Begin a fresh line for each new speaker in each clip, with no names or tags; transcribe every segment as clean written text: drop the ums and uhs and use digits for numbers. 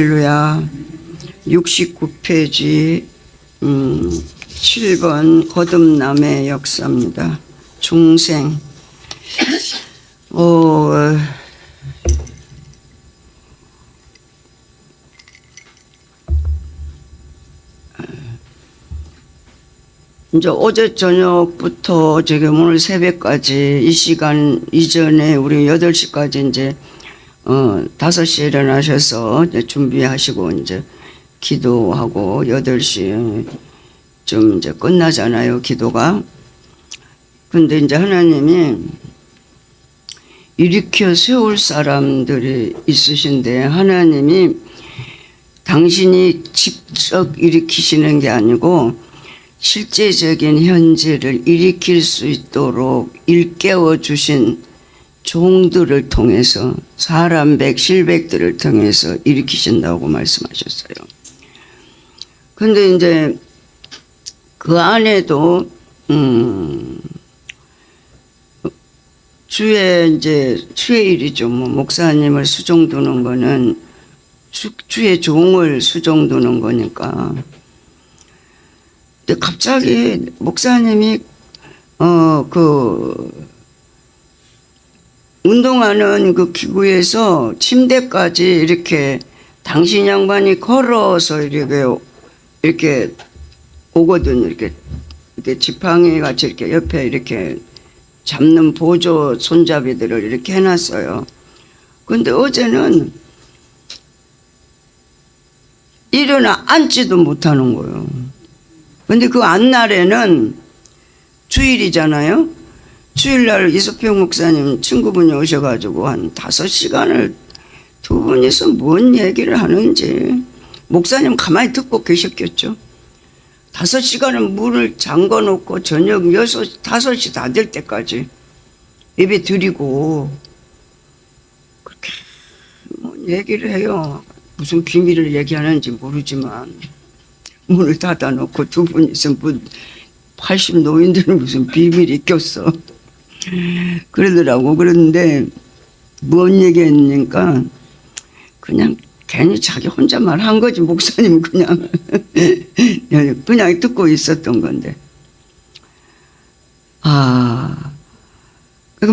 할렐루야. 69페이지 7번 거듭남의 역사입니다. 중생. 이제 어제 저녁부터 지금 오늘 새벽까지 이 시간 이전에 우리 8시까지 이제 5시에 일어나셔서 이제 준비하시고 이제 기도하고 8시 좀 이제 끝나잖아요, 기도가. 근데 이제 하나님이 일으켜 세울 사람들이 있으신데, 하나님이 당신이 직접 일으키시는 게 아니고 실제적인 현재를 일으킬 수 있도록 일깨워 주신 종들을 통해서, 사람 백, 실백들을 통해서 일으키신다고 말씀하셨어요. 근데 이제 그 안에도 주일이죠. 뭐 목사님을 수종두는 거는 주의 종을 수종두는 거니까. 근데 갑자기 목사님이 운동하는 그 기구에서 침대까지 이렇게 당신 양반이 걸어서 이렇게 오거든요. 이렇게 지팡이 같이 이렇게 옆에 이렇게 잡는 보조 손잡이들을 이렇게 해놨어요. 근데 어제는 일어나 앉지도 못하는 거예요. 근데 그 안날에는 주일이잖아요. 주일날 이소평 목사님 친구분이 오셔가지고 한 5시간을 두 분이서 뭔 얘기를 하는지, 목사님 가만히 듣고 계셨겠죠. 5시간은 문을 잠궈 놓고 저녁 5시 다 될 때까지 예배 드리고 그렇게 뭐 얘기를 해요. 무슨 비밀을 얘기하는지 모르지만 문을 닫아 놓고 두 분이서 80 노인들은 무슨 비밀이 꼈어. 그러더라고. 그런데 뭔 얘기했니까 그냥 괜히 자기 혼자만 한 거지. 목사님 그냥 듣고 있었던 건데.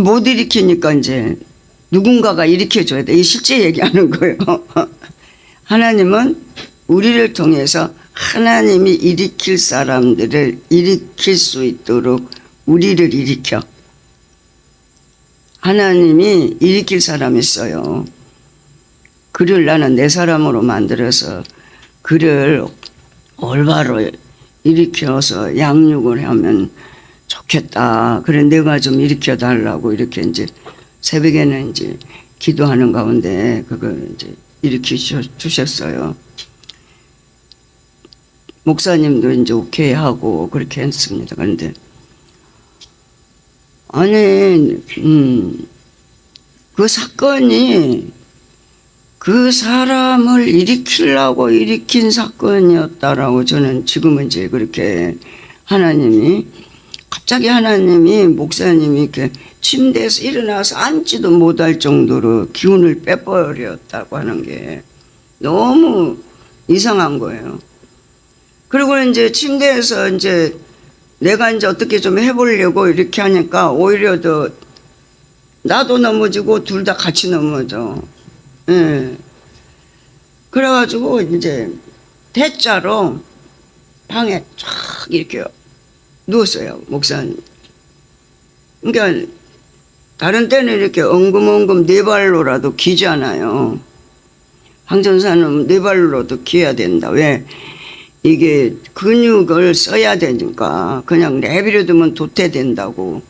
못 일으키니까 이제 누군가가 일으켜줘야 돼. 이 실제 얘기하는 거예요. 하나님은 우리를 통해서 하나님이 일으킬 사람들을 일으킬 수 있도록 우리를 일으켜. 하나님이 일으킬 사람이 있어요. 그를 나는 내 사람으로 만들어서 그를 올바로 일으켜서 양육을 하면 좋겠다. 그래 내가 좀 일으켜 달라고 이렇게 이제 새벽에는 이제 기도하는 가운데 그걸 이제 일으켜 주셨어요. 목사님도 이제 오케이 하고 그렇게 했습니다. 그런데 아니 그 사건이 그 사람을 일으키려고 일으킨 사건이었다라고 저는 지금은 이제 그렇게 갑자기 하나님이 목사님이 이렇게 침대에서 일어나서 앉지도 못할 정도로 기운을 빼버렸다고 하는 게 너무 이상한 거예요. 그리고 이제 침대에서 이제 내가 이제 어떻게 좀 해보려고 이렇게 하니까 오히려 더 나도 넘어지고 둘 다 같이 넘어져. 예. 그래가지고 이제 대자로 방에 쫙 이렇게 누웠어요, 목사님. 그러니까 다른 때는 이렇게 엉금엉금 네 발로라도 기잖아요. 황전사는 네 발로라도 기어야 된다. 왜? 이게 근육을 써야 되니까 그냥 내버려 두면 도태된다고.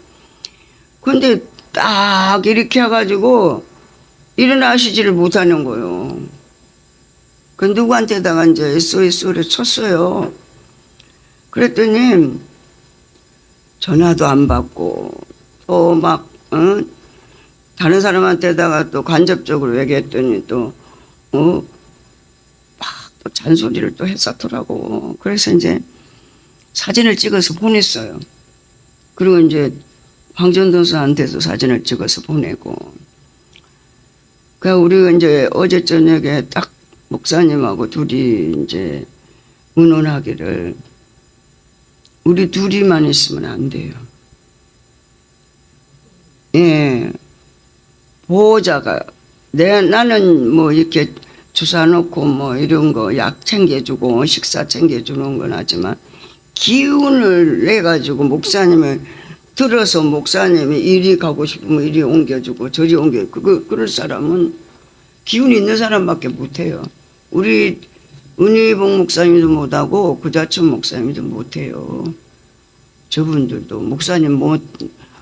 근데 딱 이렇게 해가지고 일어나시지를 못하는 거예요. 그 누구한테다가 이제 SOS를 쳤어요. 그랬더니 전화도 안 받고 또 막 다른 사람한테다가 또 간접적으로 얘기했더니 또 잔소리를 또 했었더라고. 그래서 이제 사진을 찍어서 보냈어요. 그리고 이제 황전도사한테도 사진을 찍어서 보내고. 그러니까 우리가 이제 어제 저녁에 딱 목사님하고 둘이 이제 의논하기를 우리 둘이만 있으면 안 돼요. 예. 보호자가 나는 뭐 이렇게 주사 놓고 뭐 이런 거 약 챙겨주고 식사 챙겨주는 건 하지만 기운을 내 가지고 목사님을 들어서 목사님이 이리 가고 싶으면 이리 옮겨주고 저리 그럴 사람은 기운이 있는 사람밖에 못해요. 우리 은희봉 목사님도 못하고 구자춘 목사님도 못해요. 저분들도 목사님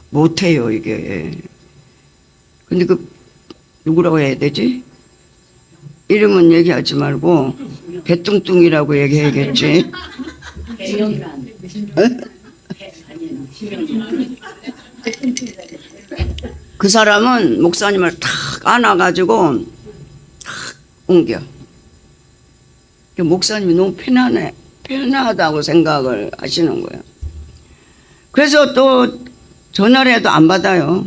못해요 이게. 근데 그 누구라고 해야 되지? 이름은 얘기하지 말고 배뚱뚱이라고 얘기해야겠지. 그 사람은 목사님을 탁 안아가지고 탁 옮겨. 목사님이 너무 편하다고 생각을 하시는 거예요. 그래서 또 전화를 해도 안 받아요.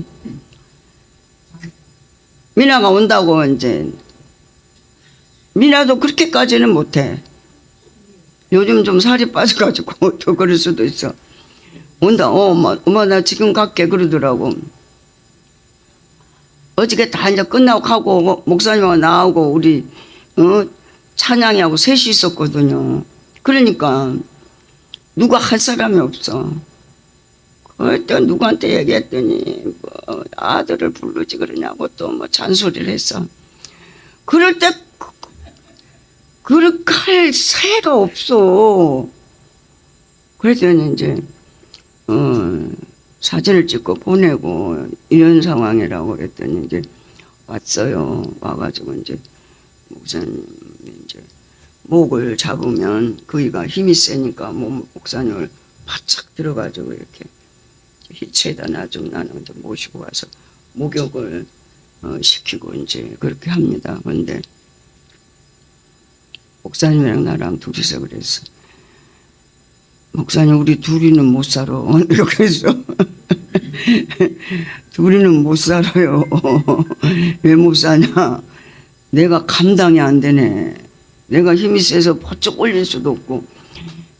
미나가 온다고 이제. 미나도 그렇게까지는 못해. 요즘 좀 살이 빠져가지고 더 그럴 수도 있어. 온다. 엄마 나 지금 갈게 그러더라고. 어저께 다 이제 끝나고 가고 목사님하고 나하고 우리 찬양이하고 셋이 있었거든요. 그러니까 누가 할 사람이 없어. 그때 누구한테 얘기했더니 뭐 아들을 부르지 그러냐고 또 뭐 잔소리를 했어. 그럴 때 그렇게 할 새가 없어. 그랬더니 이제 사진을 찍고 보내고 이런 상황이라고 그랬더니 이제 왔어요. 와가지고 이제 목사님이 이제 목을 잡으면 그이가 힘이 세니까 목사님을 바짝 들어가지고 이렇게 희체에다 나좀 나는 이제 모시고 와서 목욕을 시키고 이제 그렇게 합니다. 그런데 목사님이랑 나랑 둘이서 그랬어. 목사님 우리 둘이는 못 살아. 이렇게 했어. 둘이는 못 살아요. 왜 못 사냐. 내가 감당이 안 되네. 내가 힘이 세서 퍼쩍 올릴 수도 없고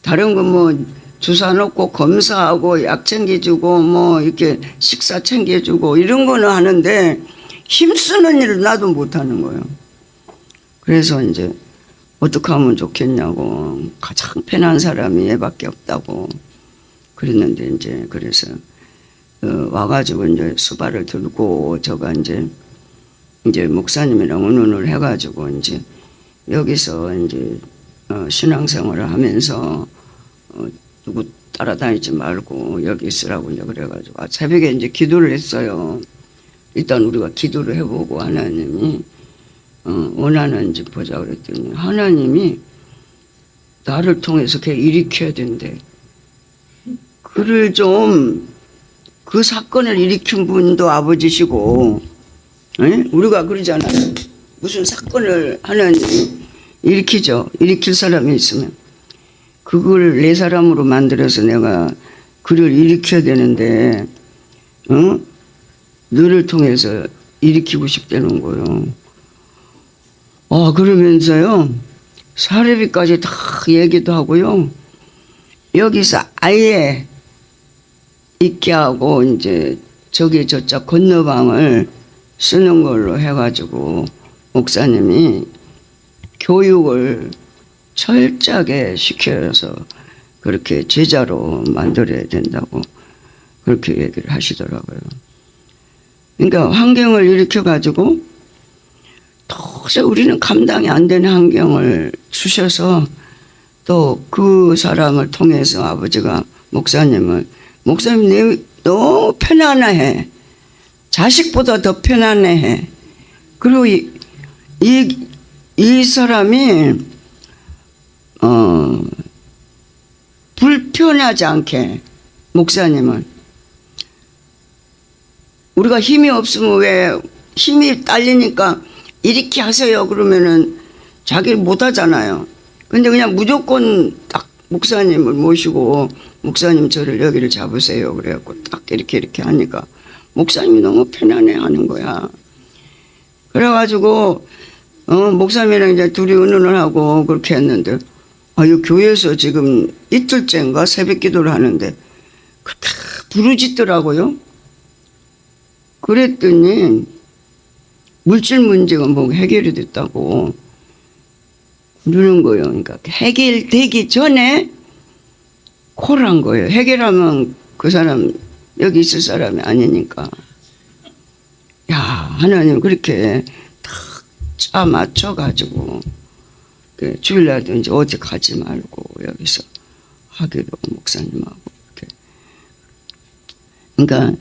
다른 거 뭐 주사 놓고 검사하고 약 챙겨주고 뭐 이렇게 식사 챙겨주고 이런 거는 하는데 힘쓰는 일을 나도 못하는 거예요. 그래서 이제 어떻게 하면 좋겠냐고 가장 편한 사람이 얘밖에 없다고 그랬는데 이제 그래서 와가지고 이제 수발을 들고 저가 이제 목사님이랑 의논을 해가지고 이제 여기서 이제 신앙생활을 하면서 누구 따라다니지 말고 여기 있으라고 이제 그래가지고 새벽에 이제 기도를 했어요. 일단 우리가 기도를 해보고 하나님이 원하는지 보자 그랬더니 하나님이 나를 통해서 걔 일으켜야 된대. 그를 좀 그 사건을 일으킨 분도 아버지시고 에? 우리가 그러잖아요. 무슨 사건을 하나님이 일으키죠. 일으킬 사람이 있으면 그걸 내 사람으로 만들어서 내가 그를 일으켜야 되는데 너를 통해서 일으키고 싶다는 거예요. 그러면서요 사례비까지 다 얘기도 하고요. 여기서 아예 있게 하고 이제 저기 저쪽 건너방을 쓰는 걸로 해가지고 목사님이 교육을 철저하게 시켜서 그렇게 제자로 만들어야 된다고 그렇게 얘기를 하시더라고요. 그러니까 환경을 일으켜가지고 도저히 우리는 감당이 안 되는 환경을 주셔서 또 그 사람을 통해서 아버지가 목사님 너무 편안해. 자식보다 더 편안해. 그리고 이 사람이 불편하지 않게 목사님은 우리가 힘이 없으면 왜 힘이 딸리니까 이렇게 하세요 그러면은 자기를 못 하잖아요. 근데 그냥 무조건 딱 목사님을 모시고 목사님 저를 여기를 잡으세요 그래갖고 딱 이렇게 하니까 목사님이 너무 편안해 하는 거야. 그래가지고 목사님이랑 이제 둘이 의논을 하고 그렇게 했는데, 이 교회에서 지금 이틀째인가 새벽 기도를 하는데, 그렇게 부르짖더라고요. 그랬더니, 물질 문제가 뭐 해결이 됐다고 그러는 거예요. 그러니까 해결되기 전에 콜한 거예요. 해결하면 그 사람, 여기 있을 사람이 아니니까. 야, 하나님 그렇게 딱 짜 맞춰가지고, 주일날도 이제 어디 가지 말고 여기서 하기로 목사님하고 이렇게. 그러니까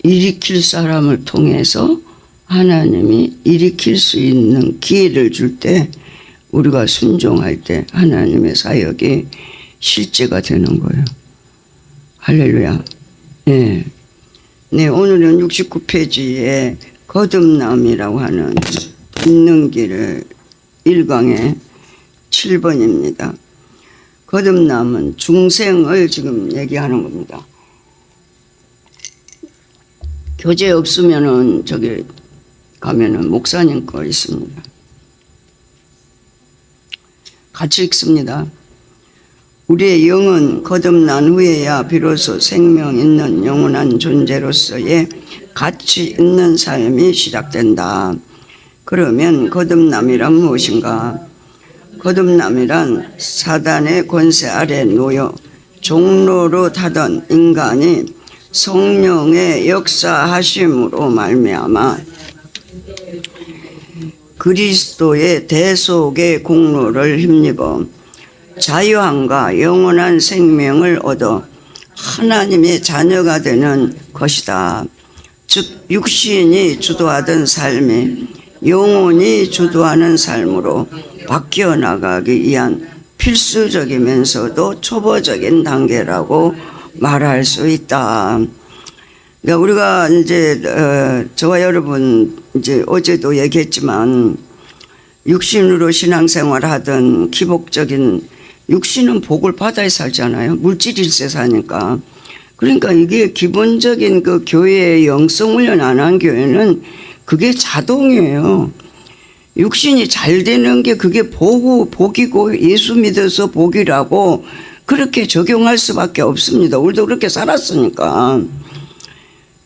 일으킬 사람을 통해서 하나님이 일으킬 수 있는 기회를 줄 때 우리가 순종할 때 하나님의 사역이 실제가 되는 거예요. 할렐루야. 네. 네, 오늘은 69페이지에 거듭남이라고 하는 있는 길 1강의 7번입니다. 거듭남은 중생을 지금 얘기하는 겁니다. 교재 없으면은 저기 가면은 목사님 거 있습니다. 같이 읽습니다. 우리의 영은 거듭난 후에야 비로소 생명 있는 영원한 존재로서의 가치 있는 삶이 시작된다. 그러면 거듭남이란 무엇인가? 거듭남이란 사단의 권세 아래 놓여 종로로 타던 인간이 성령의 역사하심으로 말미암아 그리스도의 대속의 공로를 힘입어 자유함과 영원한 생명을 얻어 하나님의 자녀가 되는 것이다. 즉 육신이 주도하던 삶이 영혼이 주도하는 삶으로 바뀌어 나가기 위한 필수적이면서도 초보적인 단계라고 말할 수 있다. 그러니까 우리가 이제 저와 여러분 이제 어제도 얘기했지만 육신으로 신앙생활 하던 기복적인 육신은 복을 받아야 살잖아요. 물질 일세 사니까. 그러니까 이게 기본적인 그 교회의 영성 훈련 안 한 교회는 그게 자동이에요. 육신이 잘 되는 게 그게 복이고 예수 믿어서 복이라고 그렇게 적용할 수밖에 없습니다. 우리도 그렇게 살았으니까.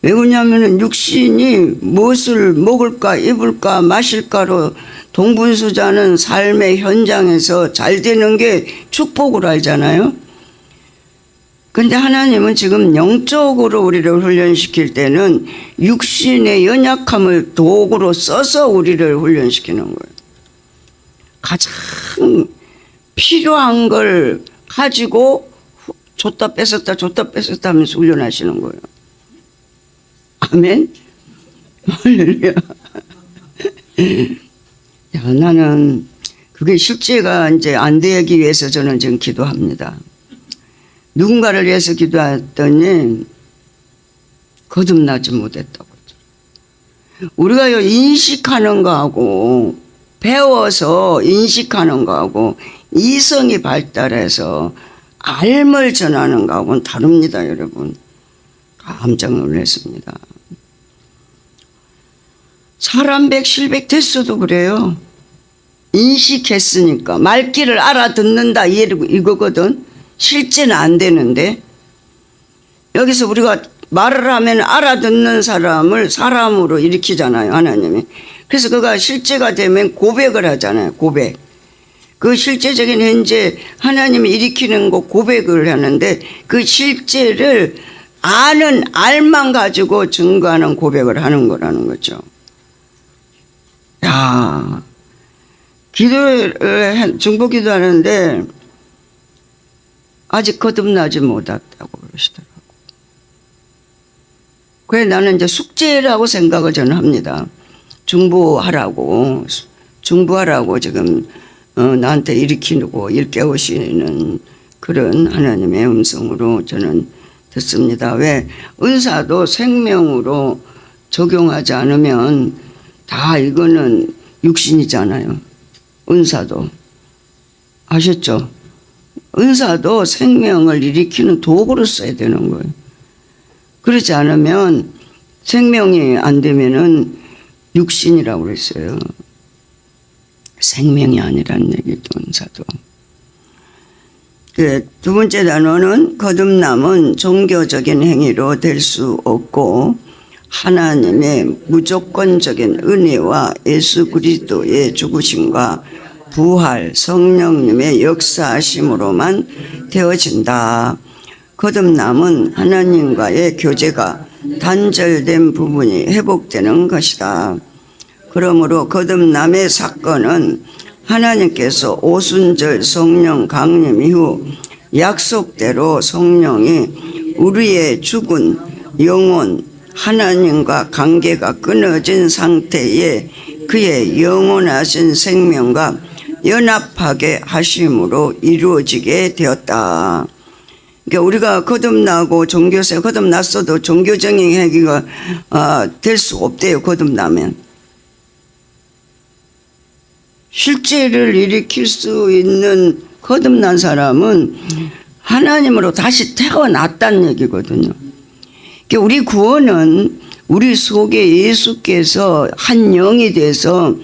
왜 그러냐면은 육신이 무엇을 먹을까 입을까 마실까로 동분수자는 삶의 현장에서 잘 되는 게 축복으로 알잖아요. 근데 하나님은 지금 영적으로 우리를 훈련시킬 때는 육신의 연약함을 도구로 써서 우리를 훈련시키는 거예요. 가장 필요한 걸 가지고 줬다 뺏었다 하면서 훈련하시는 거예요. 아멘. 할렐루야. 야, 나는 그게 실제가 이제 안 되기 위해서 저는 지금 기도합니다. 누군가를 위해서 기도했더니 거듭나지 못했다고. 우리가 인식하는 거하고 배워서 인식하는 거하고 이성이 발달해서 알을 전하는 거하고는 다릅니다, 여러분. 깜짝 놀랐습니다. 사람 백 실백 됐어도 그래요. 인식했으니까 말귀를 알아듣는다 이거거든. 실제는 안 되는데 여기서 우리가 말을 하면 알아듣는 사람을 사람으로 일으키잖아요, 하나님이. 그래서 그가 실제가 되면 고백을 하잖아요, 고백. 그 실제적인 현재 하나님이 일으키는 거 고백을 하는데 그 실제를 아는 알만 가지고 증거하는 고백을 하는 거라는 거죠. 야, 기도를 중보 기도하는데 아직 거듭나지 못했다고 그러시더라고. 그래 나는 이제 숙제라고 생각을 저는 합니다. 중보하라고 지금 나한테 일으키고 일깨우시는 그런 하나님의 음성으로 저는 듣습니다. 왜? 은사도 생명으로 적용하지 않으면 다 이거는 육신이잖아요. 은사도. 아셨죠? 은사도 생명을 일으키는 도구로 써야 되는 거예요. 그렇지 않으면 생명이 안 되면은 육신이라고 그랬어요. 생명이 아니란 얘기도 은사도. 두 번째 단어는 거듭남은 종교적인 행위로 될 수 없고 하나님의 무조건적인 은혜와 예수 그리스도의 죽으심과 부활, 성령님의 역사하심으로만 되어진다. 거듭남은 하나님과의 교제가 단절된 부분이 회복되는 것이다. 그러므로 거듭남의 사건은 하나님께서 오순절 성령 강림 이후 약속대로 성령이 우리의 죽은 영혼, 하나님과 관계가 끊어진 상태에 그의 영원하신 생명과 연합하게 하심으로 이루어지게 되었다. 그러니까 우리가 거듭나고 종교생 거듭났어도 종교적인 행위가 될 수 없대요. 거듭나면 실제를 일으킬 수 있는 거듭난 사람은 하나님으로 다시 태어났다는 얘기거든요. 그러니까 우리 구원은 우리 속에 예수께서 한 영이 돼서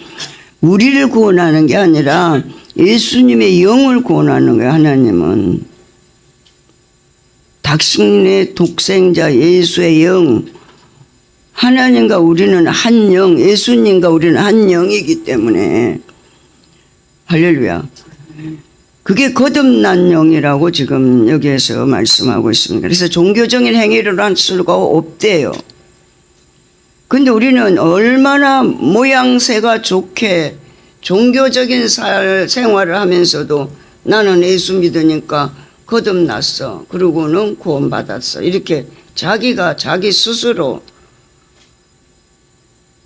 우리를 구원하는 게 아니라 예수님의 영을 구원하는 거예요. 하나님은 당신의 독생자 예수의 영, 하나님과 우리는 한 영, 예수님과 우리는 한 영이기 때문에 할렐루야. 그게 거듭난 영이라고 지금 여기에서 말씀하고 있습니다. 그래서 종교적인 행위를 할 수가 없대요. 근데 우리는 얼마나 모양새가 좋게 종교적인 생활을 하면서도 나는 예수 믿으니까 거듭났어. 그러고는 구원받았어. 이렇게 자기가 자기 스스로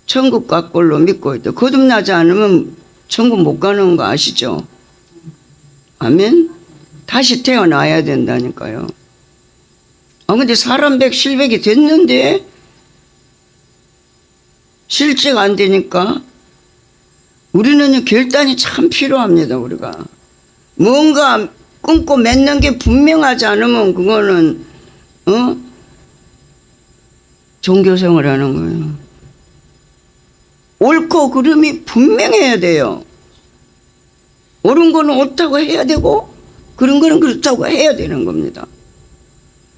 천국과 꼴로 믿고 있다. 거듭나지 않으면 천국 못 가는 거 아시죠? 아멘? 다시 태어나야 된다니까요. 근데 사람 백 실백이 됐는데 실제가 안 되니까 우리는 결단이 참 필요합니다. 우리가 뭔가 끊고 맺는 게 분명하지 않으면 그거는 종교생활하는 거예요. 옳고 그름이 분명해야 돼요. 옳은 거는 옳다고 해야 되고 그런 거는 그렇다고 해야 되는 겁니다.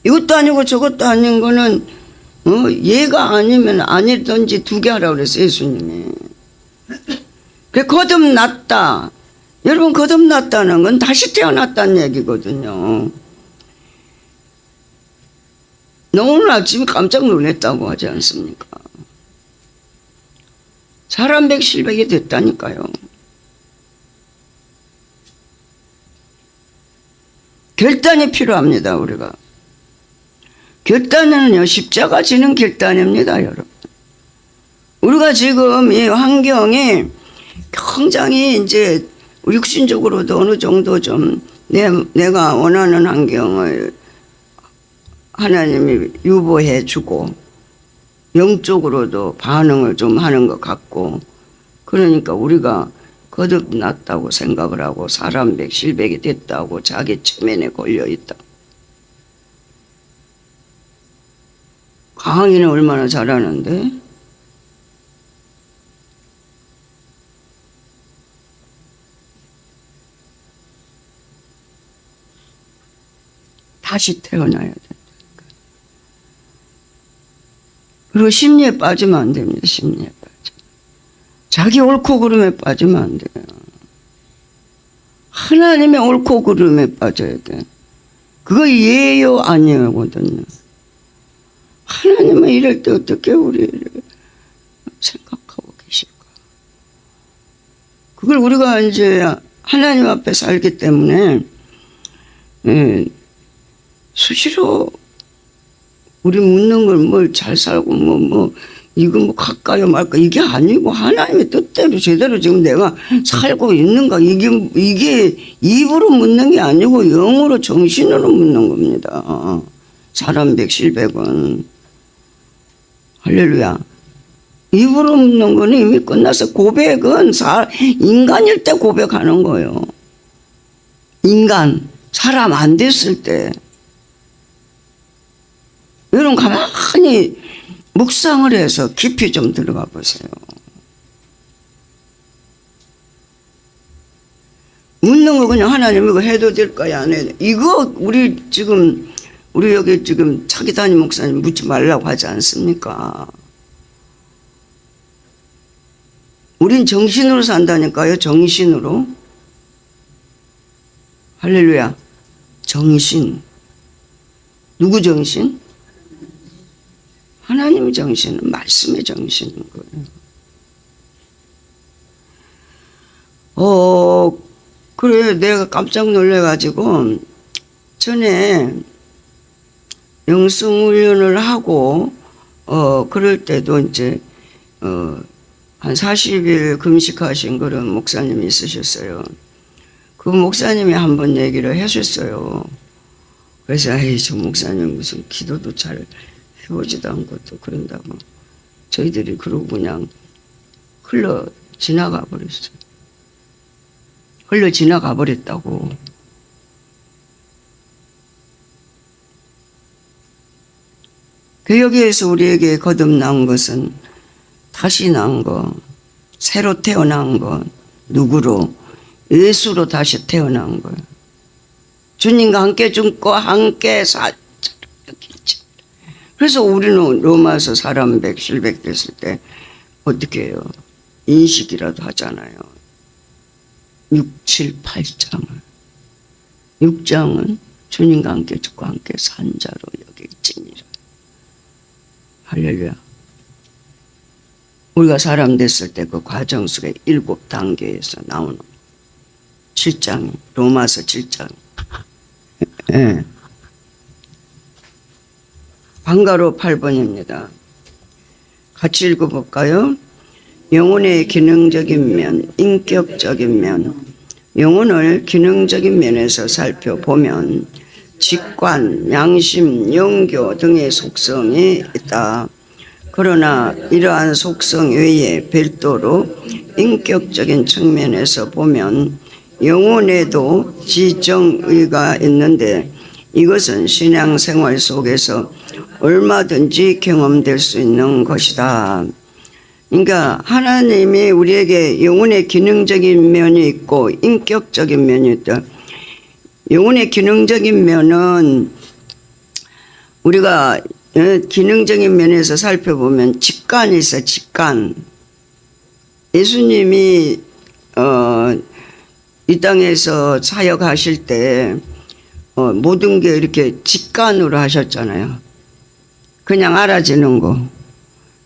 이것도 아니고 저것도 아닌 거는 얘가 아니면 아니든지 두 개 하라고 그랬어요. 예수님이. 그래 거듭났다. 여러분 거듭났다는 건 다시 태어났다는 얘기거든요. 너 오늘 아침에 깜짝 놀랐다고 하지 않습니까? 사람 백실백이 됐다니까요. 결단이 필요합니다. 우리가. 결단은요 십자가 지는 결단입니다. 여러분. 우리가 지금 이 환경이 굉장히 이제 육신적으로도 어느 정도 좀 내가 원하는 환경을 하나님이 유보해 주고 영적으로도 반응을 좀 하는 것 같고 그러니까 우리가 거듭났다고 생각을 하고 사람 백 실백이 됐다고 자기 체면에 걸려있다. 강의는 얼마나 잘하는데 다시 태어나야 된다. 그리고 심리에 빠지면 안 됩니다. 심리에 빠져. 자기 옳고 그름에 빠지면 안 돼요. 하나님의 옳고 그름에 빠져야 돼. 그거 예요 아니거든요. 하나님은 이럴 때 어떻게 우리를 생각하고 계실까? 그걸 우리가 이제 하나님 앞에 살기 때문에 수시로 우리 묻는 걸 뭘 잘 살고 이거 갈까요 말까 이게 아니고 하나님의 뜻대로 제대로 지금 내가 살고 있는가 이게 입으로 묻는 게 아니고 영으로 정신으로 묻는 겁니다. 사람 백실백은 할렐루야. 입으로 묻는 거는 이미 끝나서 고백은 인간일 때 고백하는 거예요. 인간 사람 안 됐을 때 여러분 가만히 묵상을 해서 깊이 좀 들어가 보세요. 묻는 거 그냥 하나님 이거 해도 될까요? 안 해도. 이거 우리 여기 지금 차기 담임 목사님 묻지 말라고 하지 않습니까? 우린 정신으로 산다니까요. 정신으로. 할렐루야. 정신. 누구 정신? 하나님의 정신은 말씀의 정신인 거예요. 그래 내가 깜짝 놀래가지고 전에 영성훈련을 하고 그럴 때도 이제 한 40일 금식하신 그런 목사님이 있으셨어요. 그 목사님이 한번 얘기를 해줬어요. 그래서 저 목사님 무슨 기도도 잘 해보지도 않고 또 그런다고 저희들이 그러고 그냥 흘러 지나가 버렸어요. 흘러 지나가 버렸다고. 여기에서 우리에게 거듭난 것은 다시 난 것, 새로 태어난 것, 누구로? 예수로 다시 태어난 거예요. 주님과 함께 죽고 함께 살자. 그래서 우리는 로마서 사람 실백 됐을 때 어떻게 해요? 인식이라도 하잖아요. 6, 7, 8장을. 6장은 주님과 함께 죽고 함께 산 자로 여기지니라. 할렐루야. 우리가 사람 됐을 때 그 과정 속에 7단계에서 나오는 7장, 로마서 7장. 네. 방가로 8번입니다. 같이 읽어볼까요? 영혼의 기능적인 면, 인격적인 면, 영혼을 기능적인 면에서 살펴보면 직관, 양심, 영교 등의 속성이 있다. 그러나 이러한 속성 외에 별도로 인격적인 측면에서 보면 영혼에도 지정의가 있는데 이것은 신앙생활 속에서 얼마든지 경험될 수 있는 것이다. 그러니까 하나님이 우리에게 영혼의 기능적인 면이 있고 인격적인 면이 있다. 영혼의 기능적인 면은 우리가 기능적인 면에서 살펴보면 직관이 있어. 직관. 예수님이 이 땅에서 사역하실 때 모든 게 이렇게 직관으로 하셨잖아요. 그냥 알아지는 거.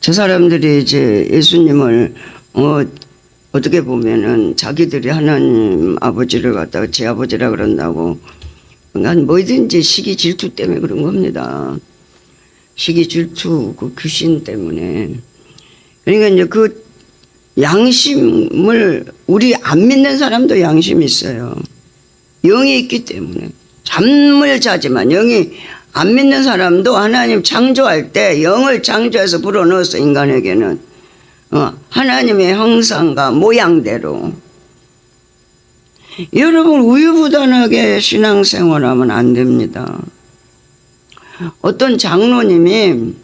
저 사람들이 이제 예수님을 어떻게 보면은 자기들이 하나님 아버지를 갖다가 제 아버지라 그런다고 난 뭐든지 시기 질투 때문에 그런 겁니다. 시기 질투 그 귀신 때문에. 그러니까 이제 그 양심을 우리 안 믿는 사람도 양심이 있어요. 영이 있기 때문에 잠을 자지만 영이 안 믿는 사람도 하나님 창조할 때 영을 창조해서 불어넣어서 인간에게는 하나님의 형상과 모양대로. 여러분 우유부단하게 신앙생활하면 안 됩니다. 어떤 장로님이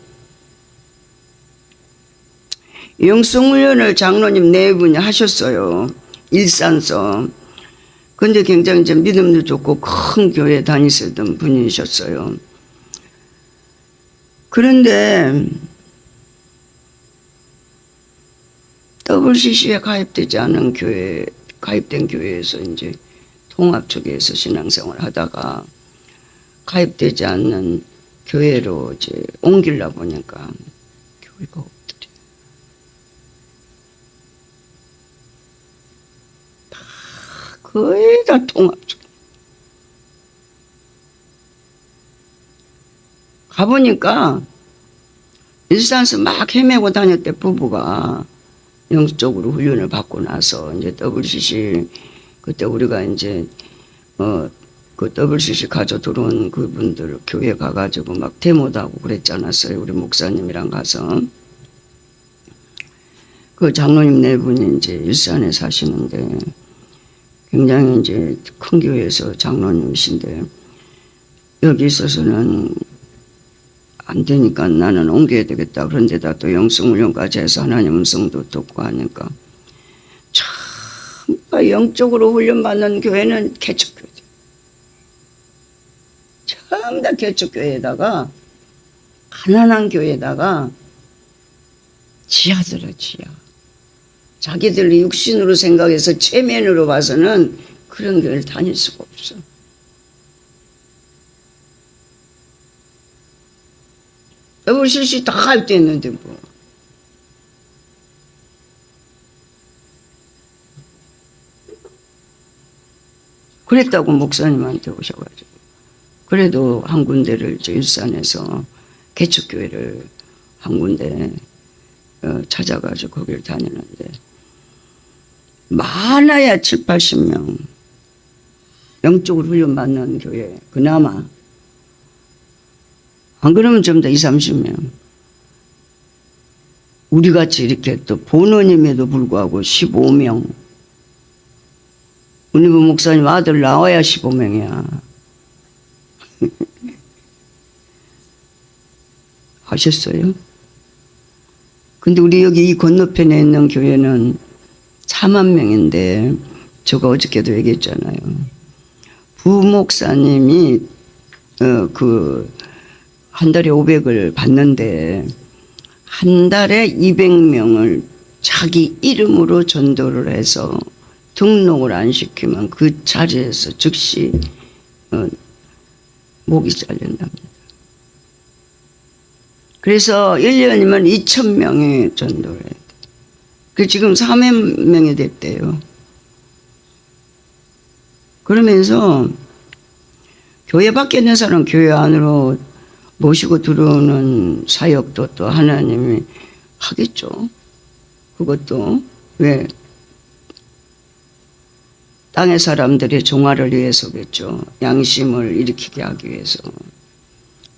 영성훈련을 장로님 4분이 하셨어요. 일산서. 근데 굉장히 이제 믿음도 좋고 큰 교회 다니시던 분이셨어요. 그런데 WCC에 가입되지 않은 교회, 가입된 교회에서 이제 통합 쪽에서 신앙생활을 하다가 가입되지 않는 교회로 이제 옮기려 보니까 교회가 없더래. 다 거의 다 통합 쪽. 가보니까 일산에서 막 헤매고 다녔대. 부부가 영적으로 훈련을 받고 나서 이제 WCC 그때 우리가 이제 그 WCC 가져 들어온 그분들 교회 가가지고 막 데모도 하고 그랬지 않았어요. 우리 목사님이랑 가서. 그 장로님 4분이 이제 일산에 사시는데 굉장히 이제 큰 교회에서 장로님이신데 여기 있어서는 안 되니까 나는 옮겨야 되겠다. 그런데다 또 영성훈련까지 해서 하나님 음성도 듣고 하니까 참 진짜 영적으로 훈련받는 교회는 개척교회죠. 전부 다 개척교회에다가 가난한 교회에다가 지하더라 지하. 자기들이 육신으로 생각해서 체면으로 봐서는 그런 교회를 다닐 수가 없어. 여보 실시 다 할 때 있는데 뭐. 그랬다고 목사님한테 오셔가지고 그래도 한 군데를 저 일산에서 개척교회를 한 군데 찾아가지고 거기를 다니는데 많아야 7, 80명 영적으로 훈련받는 교회 그나마 안 그러면 좀 더 20, 30명 우리같이 이렇게 또 본원임에도 불구하고 15명 은희부 목사님 아들 나와야 15명이야. 하셨어요? 근데 우리 여기 이 건너편에 있는 교회는 4만 명인데 제가 어저께도 얘기했잖아요. 부목사님이 한 달에 500을 받는데 한 달에 200명을 자기 이름으로 전도를 해서 등록을 안 시키면 그 자리에서 즉시 목이 잘린답니다. 그래서 1년이면 2,000명의 전도를 해야 돼. 그 지금 3,000명이 됐대요. 그러면서 교회 밖에 있는 사람 교회 안으로 모시고 들어오는 사역도 또 하나님이 하겠죠. 그것도 왜 땅의 사람들의 종아를 위해서겠죠. 양심을 일으키게 하기 위해서.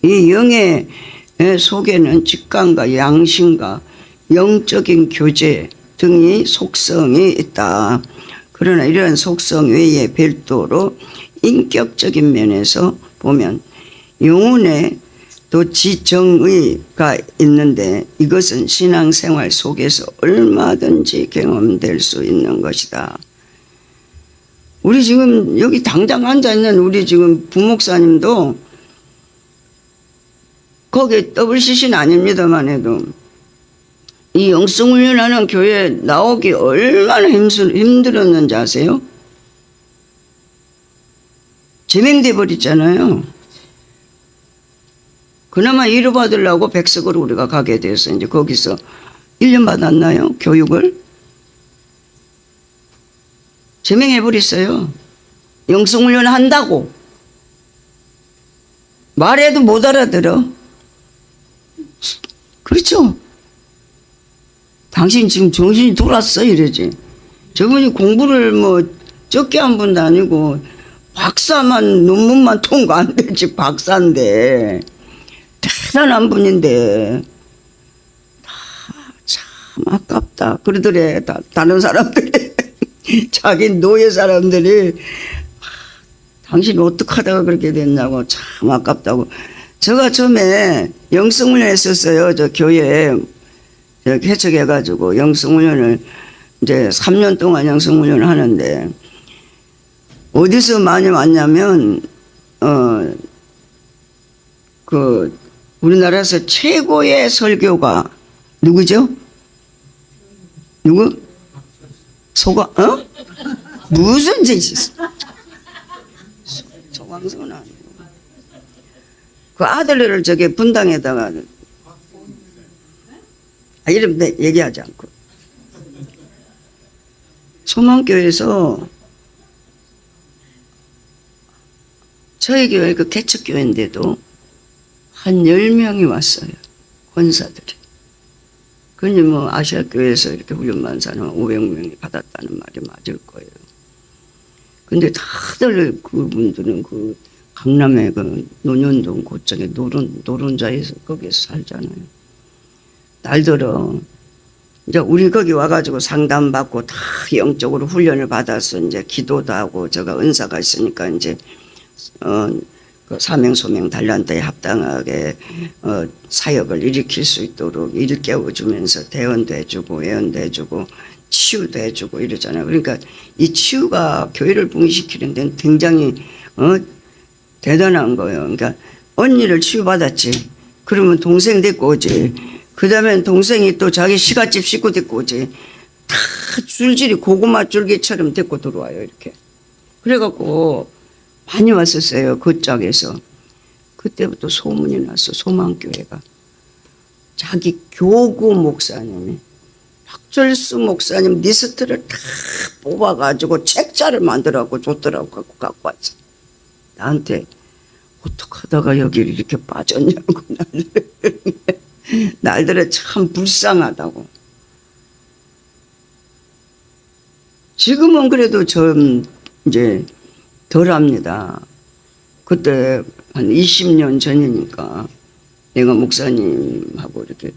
이 영의 속에는 직감과 양심과 영적인 교제 등의 속성이 있다. 그러나 이런 속성 외에 별도로 인격적인 면에서 보면 영혼에 또 지정의가 있는데 이것은 신앙생활 속에서 얼마든지 경험될 수 있는 것이다. 우리 지금 여기 당장 앉아있는 우리 지금 부목사님도 거기 WCC는 아닙니다만 해도 이 영성훈련하는 교회에 나오기 얼마나 힘들었는지 아세요? 제명돼 버렸잖아요. 그나마 위로 받으려고 백석으로 우리가 가게 돼서 이제 거기서 1년 받았나요? 교육을? 제명해버렸어요. 영성훈련 한다고. 말해도 못 알아들어. 그렇죠? 당신 지금 정신이 돌았어 이러지. 저분이 공부를 뭐 적게 한 분도 아니고 박사만 논문만 통과 안 되지 박사인데 대단한 분인데 참 아깝다 그러더래. 다른 사람들이 자기 노예 사람들이 당신이 어떻게 하다가 그렇게 됐냐고 참 아깝다고. 제가 처음에 영성훈련 했었어요. 저 교회에 개척해가지고 영성훈련을 이제 3년 동안 영성훈련을 하는데 어디서 많이 왔냐면 그 우리나라에서 최고의 설교가 누구죠? 누구? 무슨 짓이 소광수는 아니고 그 아들을 저기 분당에다가 이름 얘기하지 않고 소망교회에서 저희 교회 그 개척교회인데도 한 10명이 왔어요. 권사들이. 그니 뭐 아시아교회에서 이렇게 훈련받은 사람 500명이 받았다는 말이 맞을 거예요. 근데 다들 그분들은 그 강남의 그 논현동 고쪽에 노른자에서 거기서 살잖아요. 날들어 이제 우리 거기 와가지고 상담받고 다 영적으로 훈련을 받아서 이제 기도도 하고 제가 은사가 있으니까 이제 그 사명 소명 달란트에 합당하게 사역을 일으킬 수 있도록 일깨워주면서 대언도 해주고 예언도 해주고 치유도 해주고 이러잖아요. 그러니까 이 치유가 교회를 붕괴시키는 데는 굉장히 대단한 거예요. 그러니까 언니를 치유받았지. 그러면 동생 데리고 오지. 그 다음에 동생이 또 자기 시가집 식구 데리고 오지. 다 줄줄이 고구마 줄기처럼 데리고 들어와요. 이렇게. 그래갖고 많이 왔었어요. 그 짝에서. 그때부터 소문이 났어. 소망교회가. 자기 교구 목사님이 박철수 목사님 리스트를 다 뽑아가지고 책자를 만들어갖고 줬더라고. 갖고 왔어. 나한테 어떡하다가 여기를 이렇게 빠졌냐고 날들에 참 불쌍하다고. 지금은 그래도 좀 이제 덜합니다. 그때 한 20년 전이니까 내가 목사님하고 이렇게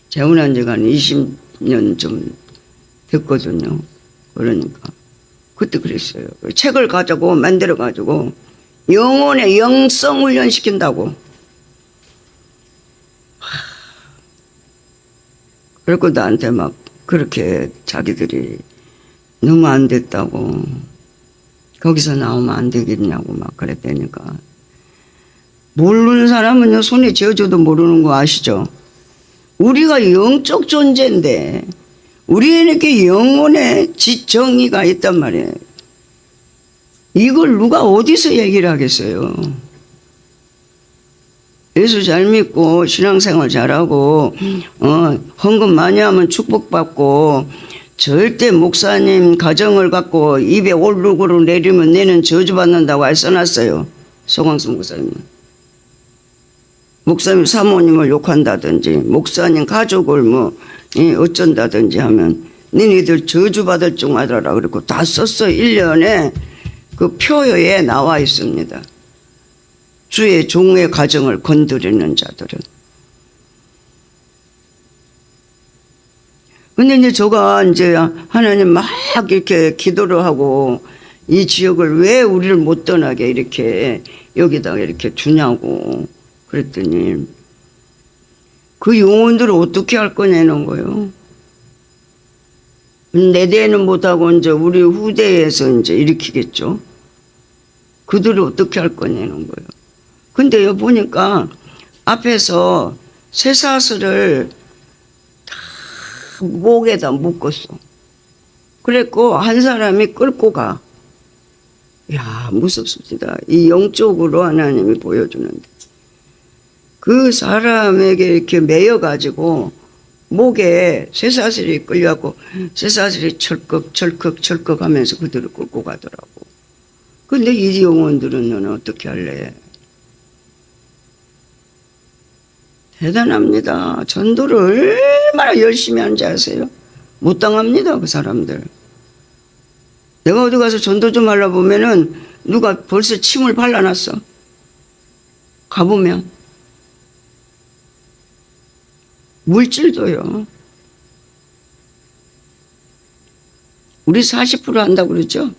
재혼한 지가 한 20년 좀 됐거든요. 그러니까 그때 그랬어요. 책을 가지고 만들어 가지고 영혼의 영성 훈련 시킨다고. 그리고 나한테 막 그렇게 자기들이 너무 안 됐다고, 거기서 나오면 안 되겠냐고 막 그랬다니까. 모르는 사람은요 손에 쥐어줘도 모르는 거 아시죠? 우리가 영적 존재인데 우리에게 영혼의 지정의가 있단 말이에요. 이걸 누가 어디서 얘기를 하겠어요? 예수 잘 믿고 신앙생활 잘하고 헌금 많이 하면 축복받고, 절대 목사님 가정을 갖고 입에 올루구를 내리면 내는 저주받는다고 써놨어요. 소광수 목사님은. 목사님 사모님을 욕한다든지 목사님 가족을 뭐 어쩐다든지 하면 너희들 저주받을 줄 알아라 그러고 다 썼어요. 1년에 그 표에 나와 있습니다. 주의 종의 가정을 건드리는 자들은. 근데 이제 저가 이제 하나님 막 이렇게 기도를 하고 이 지역을 왜 우리를 못 떠나게 이렇게 여기다가 이렇게 주냐고 그랬더니 그 영혼들을 어떻게 할 거냐는 거예요. 내 대에는 못하고 이제 우리 후대에서 이제 일으키겠죠. 그들을 어떻게 할 거냐는 거예요. 근데 여기 보니까 앞에서 쇠사슬을 다 목에다 묶었어. 그랬고 한 사람이 끌고 가. 야, 무섭습니다. 이 영적으로 하나님이 보여주는데 그 사람에게 이렇게 매여가지고 목에 쇠사슬이 끌려갖고 쇠사슬이 철컥 하면서 그들을 끌고 가더라고. 근데 이 영혼들은 너는 어떻게 할래? 대단합니다. 전도를 얼마나 열심히 하는지 아세요? 못 당합니다, 그 사람들. 내가 어디 가서 전도 좀 하려 보면은 누가 벌써 침을 발라놨어. 가보면. 물질도요. 우리 40% 한다고 그러죠?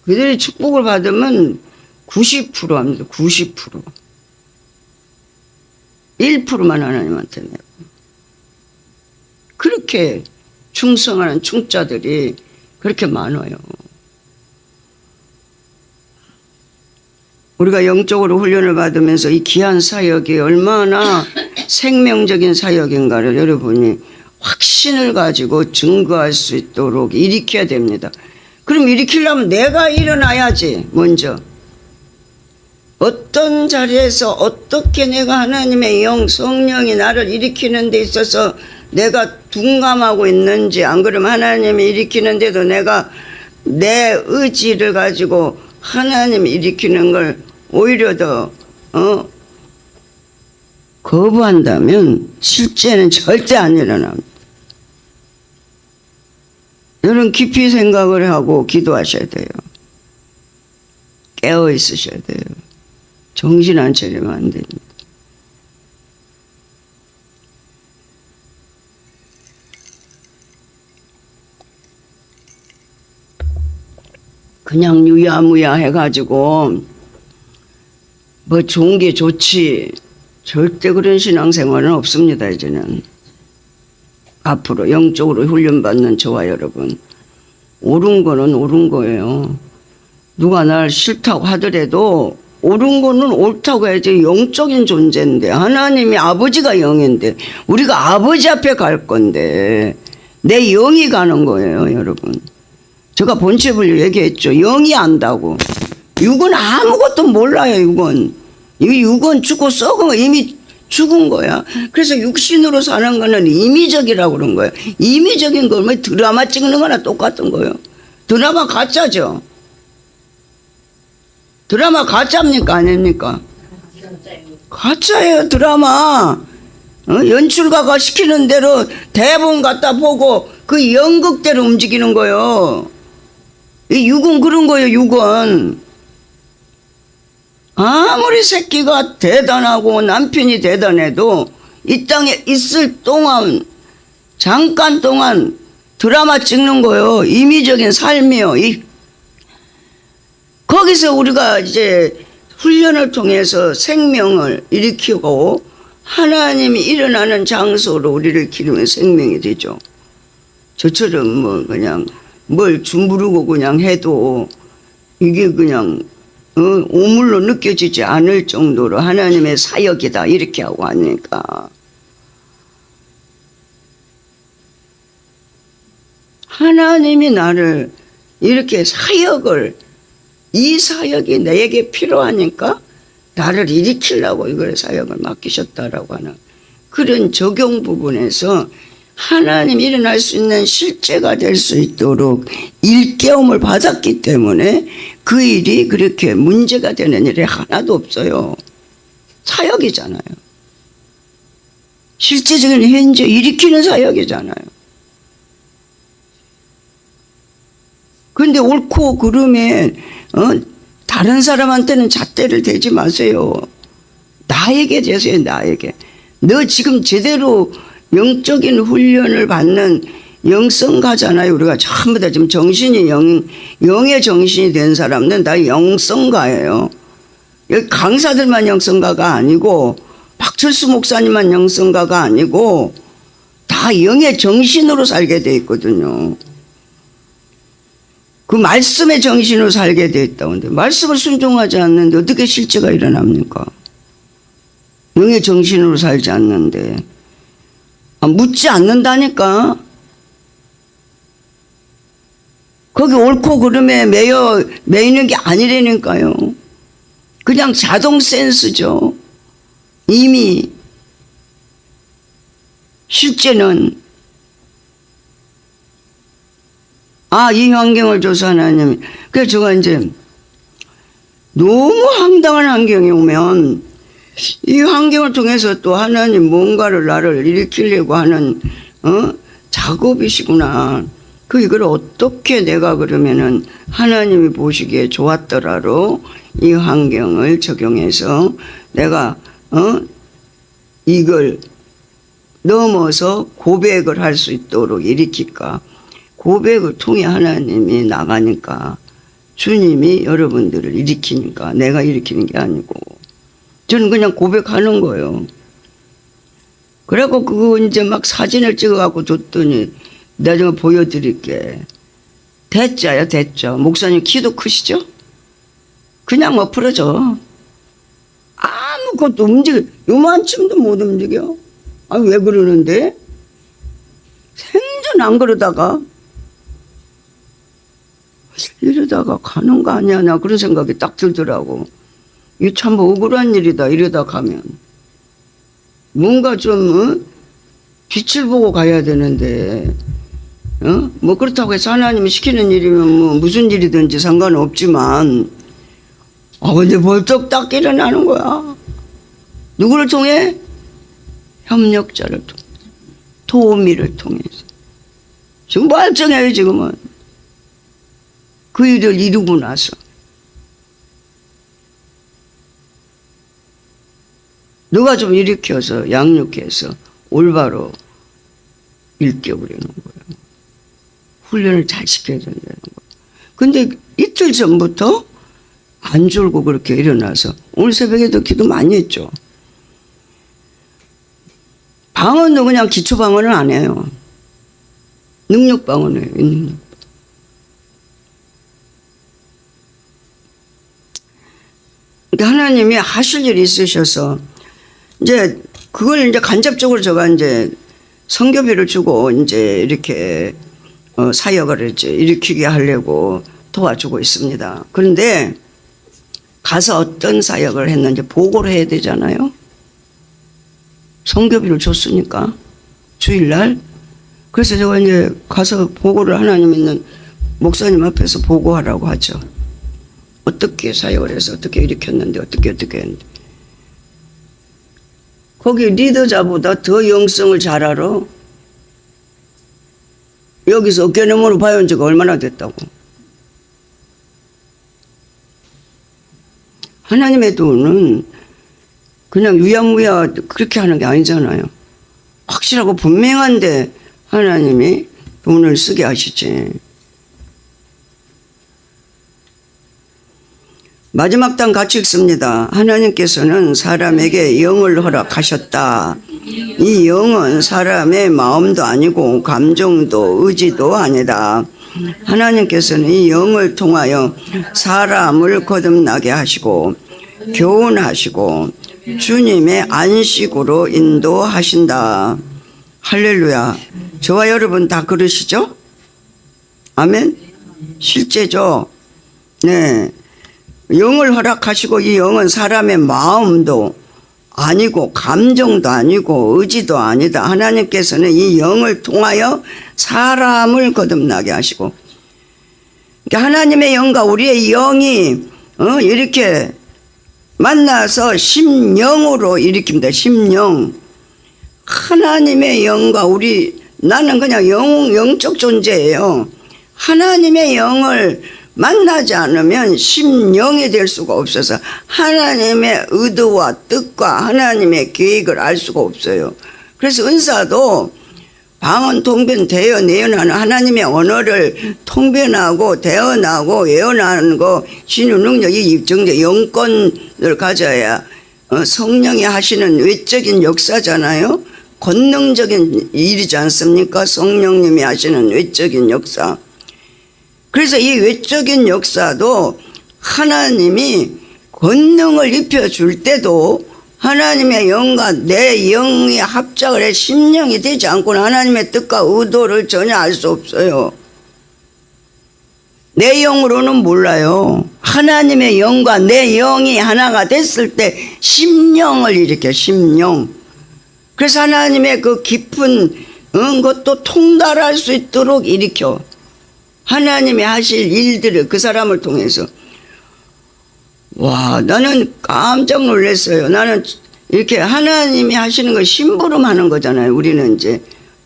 그들이 축복을 받으면 90% 합니다. 90%. 1%만 하나님한테 내고. 그렇게 충성하는 충자들이 그렇게 많아요. 우리가 영적으로 훈련을 받으면서 이 귀한 사역이 얼마나 생명적인 사역인가를 여러분이 확신을 가지고 증거할 수 있도록 일으켜야 됩니다. 그럼 일으키려면 내가 일어나야지. 먼저 어떤 자리에서 어떻게 내가 하나님의 영 성령이 나를 일으키는 데 있어서 내가 둔감하고 있는지, 안 그러면 하나님이 일으키는데도 내가 내 의지를 가지고 하나님이 일으키는 걸 오히려 더 거부한다면 실제는 절대 안 일어납니다. 여러분 깊이 생각을 하고 기도하셔야 돼요. 깨어 있으셔야 돼요. 정신 안 차리면 안 됩니다. 그냥 유야무야 해가지고 뭐 좋은 게 좋지, 절대 그런 신앙생활은 없습니다. 이제는 앞으로 영적으로 훈련받는 저와 여러분, 옳은 거는 옳은 거예요. 누가 날 싫다고 하더라도 옳은 거는 옳다고 해야지. 영적인 존재인데, 하나님이 아버지가 영인데 우리가 아버지 앞에 갈 건데 내 영이 가는 거예요, 여러분. 제가 본체불교 얘기했죠. 영이 안다고. 육은 아무것도 몰라요. 이 육은 죽고 썩은 거, 이미 죽은 거야. 그래서 육신으로 사는 거는 임의적이라고 그런 거예요. 임의적인 걸 뭐 드라마 찍는 거나 똑같은 거예요. 드라마 가짜죠. 드라마 가짜입니까 아닙니까? 가짜예요, 드라마. 연출가가 시키는 대로 대본 갖다 보고 그 연극대로 움직이는 거예요. 이 육은 그런 거예요. 육은 아무리 새끼가 대단하고 남편이 대단해도 이 땅에 있을 동안, 잠깐 동안 드라마 찍는 거예요. 임의적인 삶이요. 거기서 우리가 이제 훈련을 통해서 생명을 일으키고 하나님이 일어나는 장소로 우리를 기르면 생명이 되죠. 저처럼 뭐 그냥 뭘 주무르고 그냥 해도 이게 그냥 오물로 느껴지지 않을 정도로 하나님의 사역이다 이렇게 하고 하니까, 하나님이 나를 이렇게 사역을, 이 사역이 내게 필요하니까 나를 일으키려고 이걸 사역을 맡기셨다라고 하는 그런 적용 부분에서 하나님 일어날 수 있는 실제가 될 수 있도록 일깨움을 받았기 때문에 그 일이 그렇게 문제가 되는 일이 하나도 없어요. 사역이잖아요. 실제적인 현재 일으키는 사역이잖아요. 그런데 옳고 그름에 다른 사람한테는 잣대를 대지 마세요. 나에게 대세요. 나에게. 너 지금 제대로 영적인 훈련을 받는 영성가잖아요. 우리가 전부 다 지금 정신이 영의 정신이 된 사람은 다 영성가예요. 여기 강사들만 영성가가 아니고 박철수 목사님만 영성가가 아니고 다 영의 정신으로 살게 돼 있거든요. 그 말씀의 정신으로 살게 돼 있다고 하는데 말씀을 순종하지 않는데 어떻게 실제가 일어납니까? 영의 정신으로 살지 않는데. 묻지 않는다니까. 거기 옳고 그름에 매이는 게 아니라니까요. 그냥 자동 센스죠. 이미 실제는 이 환경을 줘서 하나님이. 그래서 제가 이제 너무 황당한 환경이 오면 이 환경을 통해서 또 하나님 뭔가를 나를 일으키려고 하는 작업이시구나. 이걸 어떻게 내가 그러면은 하나님이 보시기에 좋았더라로 이 환경을 적용해서 내가 이걸 넘어서 고백을 할 수 있도록 일으킬까. 고백을 통해 하나님이 나가니까 주님이 여러분들을 일으키니까 내가 일으키는 게 아니고 저는 그냥 고백하는 거예요. 그래갖고 그거 이제 막 사진을 찍어갖고 줬더니 나중에 보여드릴게. 대자야 대자. 목사님 키도 크시죠? 그냥 뭐 풀어져. 아무것도 요만큼도 못 움직여. 왜 그러는데? 생전 안 그러다가 이러다가 가는 거 아니야 나 그런 생각이 딱 들더라고. 이게 참 억울한 일이다. 이러다 가면 뭔가 좀 빛을 보고 가야 되는데 뭐 그렇다고 해서 하나님이 시키는 일이면 뭐 무슨 일이든지 상관은 없지만 근데 벌떡 딱 일어나는 거야. 누구를 통해? 협력자를 통해, 도우미를 통해서. 지금 멀쩡해요. 지금은 그 일을 이루고 나서 누가 좀 일으켜서 양육해서 올바로 일깨우려는 거예요. 훈련을 잘 시켜야 된다는 거예요. 근데 이틀 전부터 안 졸고 그렇게 일어나서 오늘 새벽에도 기도 많이 했죠. 방언도 그냥 기초 방언을 안 해요. 능력방언이에요. 능력. 그러니까 하나님이 하실 일이 있으셔서 이제 그걸 이제 간접적으로 제가 이제 선교비를 주고 이제 이렇게 사역을 이제 일으키게 하려고 도와주고 있습니다. 그런데 가서 어떤 사역을 했는지 보고를 해야 되잖아요. 선교비를 줬으니까 주일날. 그래서 제가 이제 가서 보고를 하나님 있는 목사님 앞에서 보고하라고 하죠. 어떻게 사역을 해서 어떻게 일으켰는데 어떻게 했는데. 거기 리더자보다 더 영성을 잘 알아. 여기서 어깨너머로 봐온 지가 얼마나 됐다고. 하나님의 돈은 그냥 유야무야 그렇게 하는 게 아니잖아요. 확실하고 분명한데 하나님이 돈을 쓰게 하시지. 마지막 단 같이 읽습니다. 하나님께서는 사람에게 영을 허락하셨다. 이 영은 사람의 마음도 아니고 감정도 의지도 아니다. 하나님께서는 이 영을 통하여 사람을 거듭나게 하시고 교훈하시고 주님의 안식으로 인도하신다. 할렐루야. 저와 여러분 다 그러시죠? 아멘. 실제죠. 네. 영을 허락하시고 이 영은 사람의 마음도 아니고 감정도 아니고 의지도 아니다. 하나님께서는 이 영을 통하여 사람을 거듭나게 하시고, 그러니까 하나님의 영과 우리의 영이 이렇게 만나서 심령으로 일으킵니다. 심령. 하나님의 영과 나는 그냥 영적 존재예요. 하나님의 영을 만나지 않으면 심령이 될 수가 없어서 하나님의 의도와 뜻과 하나님의 계획을 알 수가 없어요. 그래서 은사도 방언, 통변, 대언, 예언하는 하나님의 언어를 통변하고 대언하고 예언하는 거 신유 능력이 정제 영권을 가져야 성령이 하시는 외적인 역사잖아요. 권능적인 일이지 않습니까? 성령님이 하시는 외적인 역사. 그래서 이 외적인 역사도 하나님이 권능을 입혀줄 때도 하나님의 영과 내 영이 합작을 해 심령이 되지 않고는 하나님의 뜻과 의도를 전혀 알 수 없어요. 내 영으로는 몰라요. 하나님의 영과 내 영이 하나가 됐을 때 심령을 일으켜, 심령. 그래서 하나님의 그 깊은 것도 통달할 수 있도록 일으켜. 하나님이 하실 일들을 그 사람을 통해서. 와, 나는 깜짝 놀랐어요. 나는 이렇게 하나님이 하시는 걸 심부름하는 거잖아요. 우리는 이제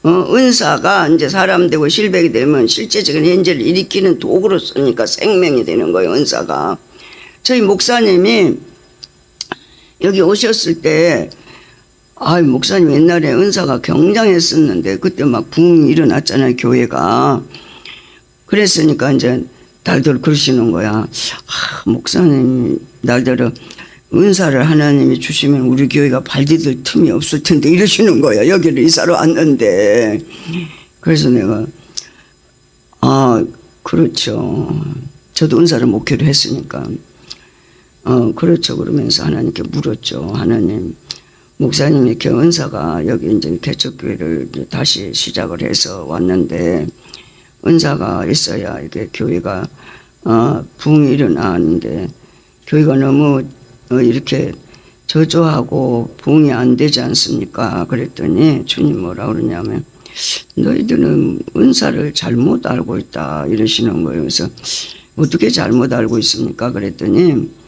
은사가 이제 사람 되고 실백이 되면 실제적인 현재를 일으키는 도구로 쓰니까 생명이 되는 거예요. 은사가. 저희 목사님이 여기 오셨을 때 목사님 옛날에 은사가 굉장했었는데 그때 막 붕 일어났잖아요. 교회가. 그랬으니까 이제 날들 그러시는 거야. 목사님 날들은 은사를 하나님이 주시면 우리 교회가 발디딜 틈이 없을 텐데 이러시는 거야. 여기를 이사로 왔는데. 그래서 내가 그렇죠. 저도 은사를 목회를 했으니까 그렇죠. 그러면서 하나님께 물었죠. 하나님, 목사님이 이렇게 은사가 여기 이제 개척교회를 다시 시작을 해서 왔는데 은사가 있어야 이게 교회가 붕이 일어나는데 교회가 너무 이렇게 저조하고 붕이 안 되지 않습니까? 그랬더니 주님 뭐라 그러냐면 너희들은 은사를 잘못 알고 있다 이러시는 거예요. 그래서 어떻게 잘못 알고 있습니까? 그랬더니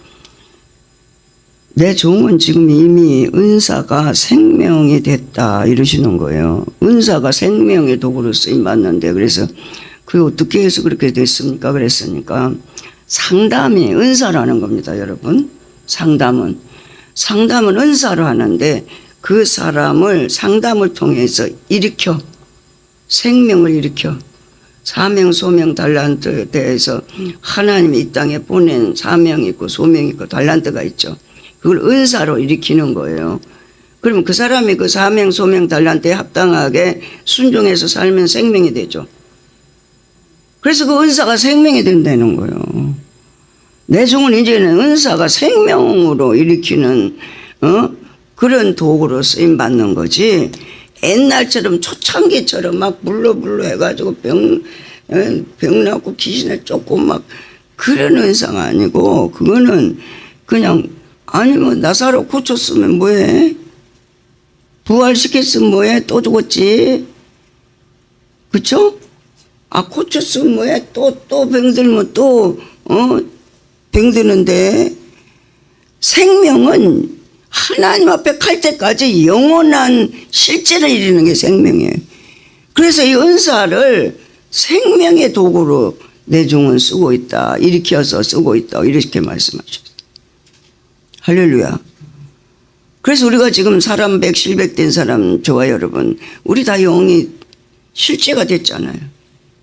내 종은 지금 이미 은사가 생명이 됐다 이러시는 거예요. 은사가 생명의 도구로 쓰임받는데 그래서 그게 어떻게 해서 그렇게 됐습니까? 그랬으니까 상담이 은사라는 겁니다. 여러분, 상담은 은사로 하는데 그 사람을 상담을 통해서 일으켜 생명을 일으켜 사명 소명 달란트에 대해서 하나님이 이 땅에 보낸 사명이 있고 소명이 있고 달란트가 있죠. 그걸 은사로 일으키는 거예요. 그러면 그 사람이 그 사명, 소명, 달란트에 합당하게 순종해서 살면 생명이 되죠. 그래서 그 은사가 생명이 된다는 거예요. 내 종은 이제는 은사가 생명으로 일으키는 그런 도구로 쓰임 받는 거지. 옛날처럼 초창기처럼 막 불러 해가지고 병 낳고 귀신을 쫓고 막 그런 은사가 아니고, 그거는 그냥 아니면 나사로 고쳤으면 뭐해? 부활시켰으면 뭐해? 또 죽었지. 그쵸? 아, 고쳤으면 뭐해? 또 병들면 또 병드는데, 생명은 하나님 앞에 갈 때까지 영원한 실제를 이루는 게 생명이에요. 그래서 이 은사를 생명의 도구로 내 종은 쓰고 있다. 일으켜서 쓰고 있다. 이렇게 말씀하셨어요. 할렐루야. 그래서 우리가 지금 사람 100, 된 사람 좋아요, 여러분. 우리 다 영이 실제가 됐잖아요.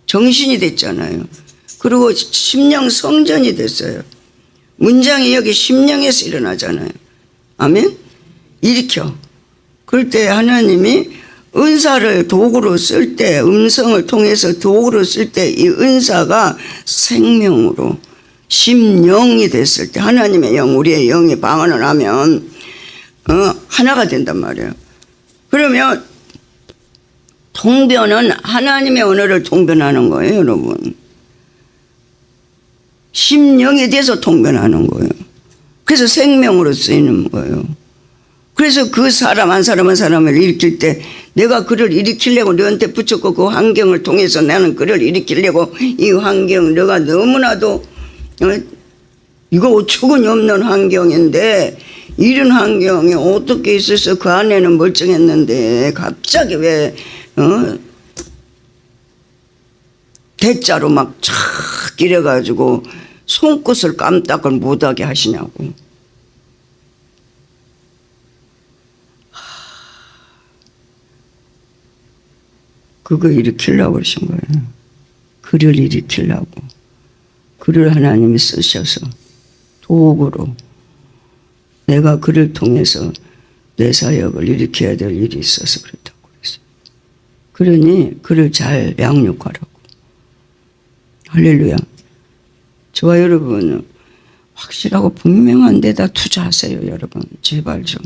정신이 됐잖아요. 그리고 심령 성전이 됐어요. 문장이 여기 심령에서 일어나잖아요. 아멘? 일으켜. 그럴 때 하나님이 은사를 도구로 쓸 때, 음성을 통해서 도구로 쓸 때 이 은사가 생명으로 심령이 됐을 때, 하나님의 영, 우리의 영이 방언을 하면 하나가 된단 말이에요. 그러면 통변은 하나님의 언어를 통변하는 거예요, 여러분. 심령에 대해서 통변하는 거예요. 그래서 생명으로 쓰이는 거예요. 그래서 그 사람 한 사람을 일으킬 때, 내가 그를 일으키려고 너한테 붙였고 그 환경을 통해서 나는 그를 일으키려고 이 환경, 너가 너무나도 이거 어처구니 없는 환경인데, 이런 환경이 어떻게 있어서 그 안에는 멀쩡했는데 갑자기 왜 대자로 막 촥 이래가지고 손끝을 깜짝을 못하게 하시냐고. 그거 일으키려고 그러신 거예요. 그를 일으키려고. 그를 하나님이 쓰셔서 도구로 내가 그를 통해서 내 사역을 일으켜야 될 일이 있어서 그렇다고 그랬어요. 그러니 그를 잘 양육하라고. 할렐루야. 저와 여러분은 확실하고 분명한 데다 투자하세요. 여러분 제발 좀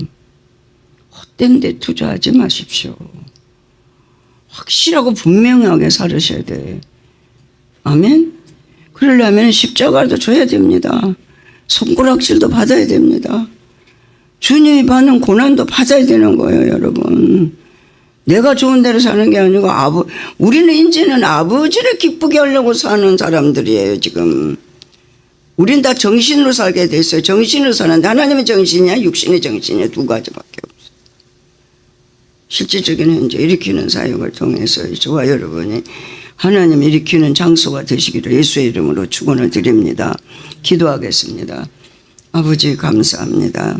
헛된 데 투자하지 마십시오. 확실하고 분명하게 살으셔야 돼. 아멘. 그러려면 십자가도 줘야 됩니다. 손가락질도 받아야 됩니다. 주님이 받는 고난도 받아야 되는 거예요, 여러분. 내가 좋은 대로 사는 게 아니고 우리는 이제는 아버지를 기쁘게 하려고 사는 사람들이에요, 지금. 우린 다 정신으로 살게 돼 있어요. 정신으로 사는데 하나님의 정신이야, 육신의 정신이야, 두 가지밖에 없어요. 실질적인 현재 일으키는 사역을 통해서 저와 여러분이 하나님 일으키는 장소가 되시기를 예수의 이름으로 축원을 드립니다. 기도하겠습니다. 아버지 감사합니다.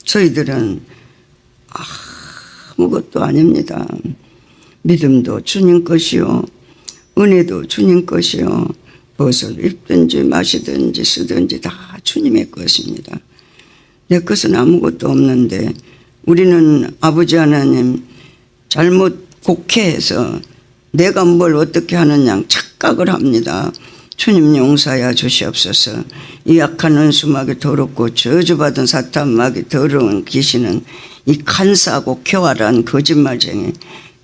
저희들은 아무것도 아닙니다. 믿음도 주님 것이요, 은혜도 주님 것이요, 무엇을 입든지 마시든지 쓰든지 다 주님의 것입니다. 내 것은 아무것도 없는데 우리는 아버지 하나님 잘못 곡해해서 내가 뭘 어떻게 하느냐 착각을 합니다. 주님 용서하여 주시옵소서. 이 악한 원수막이 더럽고 저주받은 사탄막이 더러운 귀신은 이 간사하고 교활한 거짓말쟁이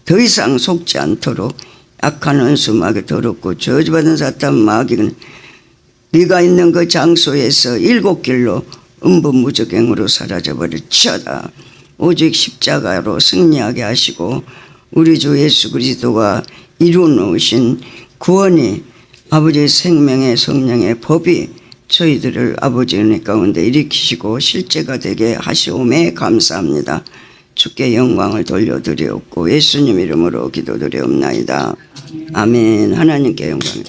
더 이상 속지 않도록 악한 원수막이 더럽고 저주받은 사탄막이는 네가 있는 그 장소에서 7길로 음부무적행으로 사라져버릴지어다. 오직 십자가로 승리하게 하시고 우리 주 예수 그리스도가 이루어놓으신 구원이 아버지의 생명의 성령의 법이 저희들을 아버지 은혜 가운데 일으키시고 실제가 되게 하시오매 감사합니다. 주께 영광을 돌려드리옵고 예수님 이름으로 기도드리옵나이다. 아멘. 하나님께 영광을.